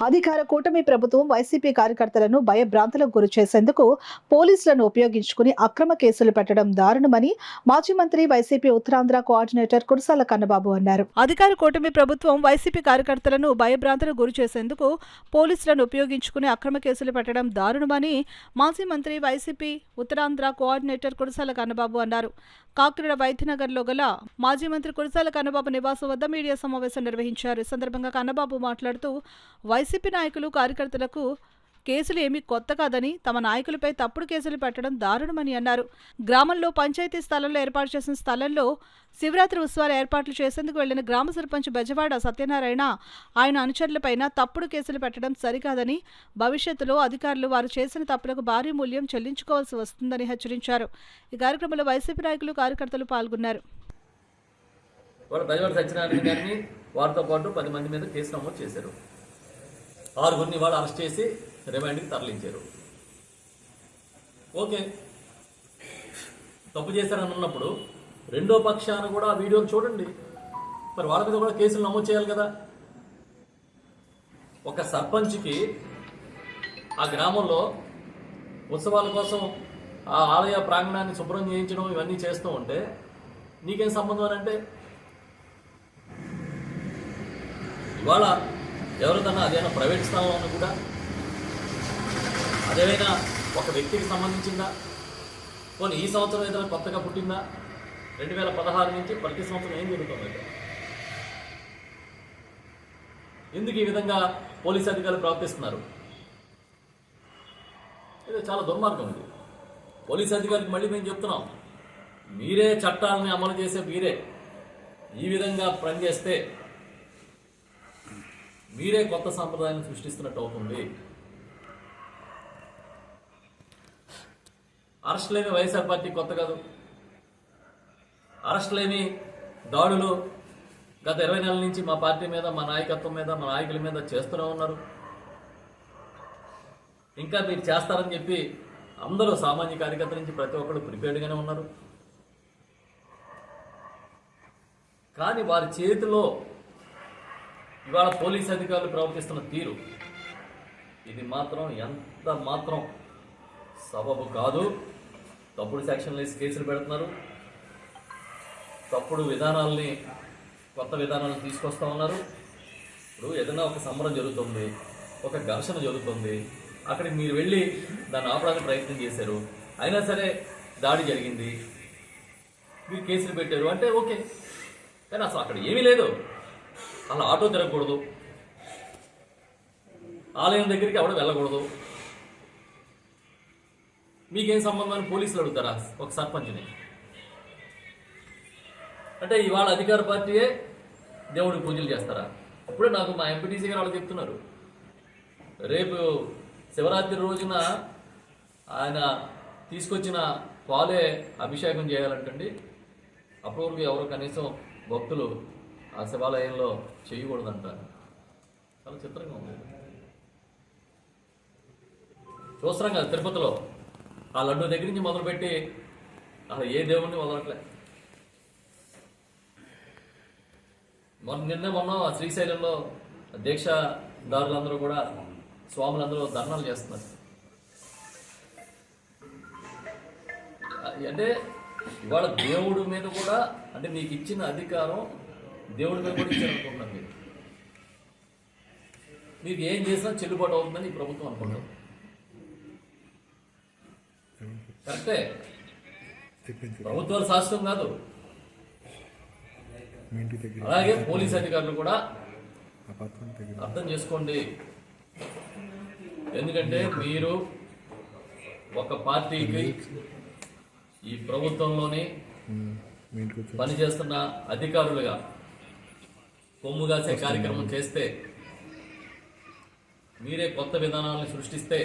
అధికార కూటమి ప్రభుత్వం వైసీపీ కార్యకర్తలను భయభ్రాంతులకు గురి చేసేందుకు పోలీసులను ఉపయోగించుకుని అక్రమ కేసులు పెట్టడం దారుణమని మాజీ మంత్రి వైసీపీ ఉత్తరాంధ్ర కోఆర్డినేటర్ కురసాల కన్నబాబు అన్నారు. అధికార కూటమి ప్రభుత్వం వైసీపీ కార్యకర్తలను భయభ్రాంతులకు గురి చేసేందుకు పోలీసులను ఉపయోగించుకుని అక్రమ కేసులు పెట్టడం దారుణమని మాజీ మంత్రి వైసీపీ ఉత్తరాంధ్ర కోఆర్డినేటర్ కురసాల కన్నబాబు అన్నారు. కాకినాడ వైద్యనగర్లో గల మాజీ మంత్రి కురసాల కన్నబాబు నివాసం వద్ద మీడియా సమావేశం నిర్వహించారు. ఈ సందర్భంగా కన్నబాబు మాట్లాడుతూ వైసీపీ నాయకులు కార్యకర్తలకు కేసులు ఏమీ కొత్త కాదని, తమ నాయకులపై తప్పుడు కేసులు పెట్టడం దారుణమని అన్నారు. గ్రామంలో పంచాయతీ స్థలంలో ఏర్పాటు చేసిన స్థలంలో శివరాత్రి ఉత్సవాలు ఏర్పాట్లు చేసేందుకు వెళ్లిన గ్రామ సర్పంచ్ బెజవాడ సత్యనారాయణ ఆయన అనుచరులపైన తప్పుడు కేసులు పెట్టడం సరికాదని, భవిష్యత్తులో అధికారులు వారు చేసిన తప్పులకు భారీ మూల్యం చెల్లించుకోవాల్సి వస్తుందని హెచ్చరించారు. ఈ కార్యక్రమంలో వైసీపీ నాయకులు కార్యకర్తలు పాల్గొన్నారు. వారితో పాటు 10 మంది మీద కేసు నమోదు చేశారు. 6గురిని వాళ్ళు అరెస్ట్ చేసి రిమాండ్కి తరలించారు. ఓకే, తప్పు చేశారని అన్నప్పుడు రెండో పక్షాన కూడా ఆ వీడియోలు చూడండి. మరి వాళ్ళ మీద కూడా కేసులు నమోదు చేయాలి కదా. ఒక సర్పంచ్కి ఆ గ్రామంలో ఉత్సవాల కోసం ఆ ఆలయ ప్రాంగణాన్ని శుభ్రం చేయించడం ఇవన్నీ చేస్తూ ఉంటే నీకేం సంబంధం అని అంటే, ఇవాళ ఎవరికన్నా అదేనా ప్రైవేట్ స్థలంలో ఉన్నా కూడా అదేమైనా ఒక వ్యక్తికి సంబంధించిందా? పోనీ ఈ సంవత్సరం ఏదైనా కొత్తగా పుట్టిందా? 2016 నుంచి ప్రతి సంవత్సరం ఏం జరుగుతుంది? ఎందుకు ఈ విధంగా పోలీసు అధికారులు ప్రవర్తిస్తున్నారు? ఇది చాలా దుర్మార్గం. ఇది పోలీసు అధికారులకు మళ్ళీ మేము చెప్తున్నాం, మీరే చట్టాలని అమలు చేసే మీరే ఈ విధంగా పనిచేస్తే మీరే కొత్త సాంప్రదాయాన్ని సృష్టిస్తున్నట్టు అవుతుంది. అరెస్టులేమి వైఎస్ఆర్ పార్టీ కొత్త కాదు. అరెస్టులేమి దాడులు గత 20 నెలల నుంచి మా పార్టీ మీద, మా నాయకత్వం మీద, మా నాయకుల మీద చేస్తూనే ఉన్నారు. ఇంకా మీరు చేస్తారని చెప్పి అందరూ సామాన్య కార్యకర్తల నుంచి ప్రతి ఒక్కరు ప్రిపేర్డ్గానే ఉన్నారు. కానీ వారి చేతిలో ఇవాళ పోలీసు అధికారులు ప్రవర్తిస్తున్న తీరు ఇది మాత్రం ఎంత మాత్రం సబబు కాదు. తప్పుడు సెక్షన్లు వేసి కేసులు పెడుతున్నారు. తప్పుడు విధానాలని, కొత్త విధానాలను తీసుకొస్తా ఉన్నారు. ఇప్పుడు ఏదైనా ఒక సమరం జరుగుతుంది, ఒక ఘర్షణ జరుగుతుంది, అక్కడికి మీరు వెళ్ళి దాన్ని ఆపడానికి ప్రయత్నం చేశారు, అయినా సరే దాడి జరిగింది, మీరు కేసులు పెట్టారు అంటే ఓకే. కానీ అసలు అక్కడ ఏమీ లేదు. అలా ఆటో తిరగకూడదు, ఆలయం దగ్గరికి ఎవడో వెళ్ళకూడదు, మీకేం సంబంధం అని పోలీసులు అడుగుతారా ఒక సర్పంచ్ని? అంటే ఇవాళ అధికార పార్టీయే దేవుడికి పూజలు చేస్తారా? ఇప్పుడే నాకు మా ఎంపీటీసీ గారు వాళ్ళు చెప్తున్నారు, రేపు శివరాత్రి రోజున ఆయన తీసుకొచ్చిన పాలే అభిషేకం చేయాలంటండి. అప్పటివరకు ఎవరు కనీసం భక్తులు ఆ శివాలయంలో చేయకూడదంటారు. చాలా చిత్రంగా ఉంది. చూస్తున్నాం కదా తిరుపతిలో ఆ లడ్డు దగ్గర నుంచి మొదలుపెట్టి అసలు ఏ దేవుణ్ణి వదలట్లే. మొన్న శ్రీశైలంలో దీక్షాదారులందరూ కూడా, స్వాములందరూ ధర్నాలు చేస్తున్నారు. అంటే ఇవాళ దేవుడి మీద కూడా, అంటే మీకు ఇచ్చిన అధికారం దేవుడి మీద కూడా ఇచ్చారనుకుంటున్నారు. మీరు ఏం చేసినా చెల్లుబాటు అవుతుందని ఈ ప్రభుత్వం అనుకుంటాం. కరెక్టే, ప్రభుత్వాలు శాశ్వతం కాదు. అలాగే పోలీస్ అధికారులు కూడా అర్థం చేసుకోండి. ఎందుకంటే మీరు ఒక పార్టీకి, ఈ ప్రభుత్వంలోని పనిచేస్తున్న అధికారులుగా కొమ్ముగాసే కార్యక్రమం చేస్తే, మీరే కొత్త విధానాలను సృష్టిస్తే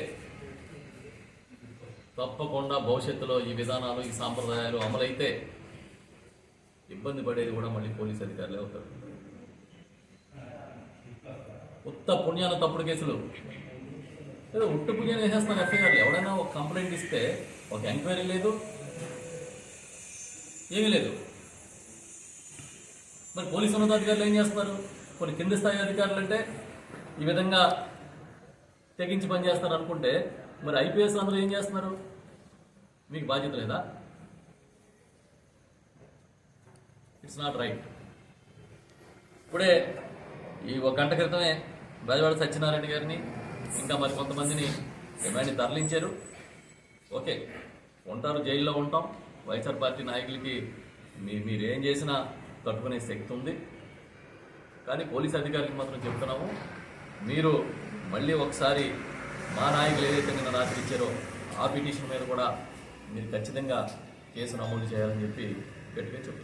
తప్పకుండా భవిష్యత్తులో ఈ విధానాలు, ఈ సాంప్రదాయాలు అమలైతే ఇబ్బంది పడేది కూడా మళ్ళీ పోలీసు అధికారులే అవుతారు. ఉత్త పుణ్యాన తప్పుడు కేసులు, ఏదో ఉట్టు పుణ్యాన్ని వేసేస్తున్నారు ఎఫ్ఐఆర్లు. ఎవడైనా ఒక కంప్లైంట్ ఇస్తే ఒక ఎంక్వైరీ లేదు, ఏమీ లేదు. మరి పోలీసు ఉన్నతాధికారులు ఏం చేస్తున్నారు? కొన్ని కింది స్థాయి అధికారులు అంటే ఈ విధంగా తెగించి పనిచేస్తారు అనుకుంటే మరి ఐపీఎస్ అందరూ ఏం చేస్తున్నారు? మీకు బాధ్యత లేదా? It's not right. ఇప్పుడే ఈ 1 గంట క్రితమే బెజవాడ సత్యనారాయణ గారిని ఇంకా మరి కొంతమందిని రిమాండ్ని తరలించారు. ఓకే, ఉంటారు, జైల్లో ఉంటాం. వైఎస్ఆర్ పార్టీ నాయకులకి మీరేం చేసినా తట్టుకునే శక్తి ఉంది. కానీ పోలీస్ అధికారులకు మాత్రం చెప్తున్నాము, మీరు మళ్ళీ ఒకసారి మా నాయకులు ఏదైతే నిన్న రాత్రి ఇచ్చారో ఆ పిటిషన్ మీద కూడా మీరు ఖచ్చితంగా కేసు నమోదు చేయాలని చెప్పి గట్టిగా చెప్తున్నాం.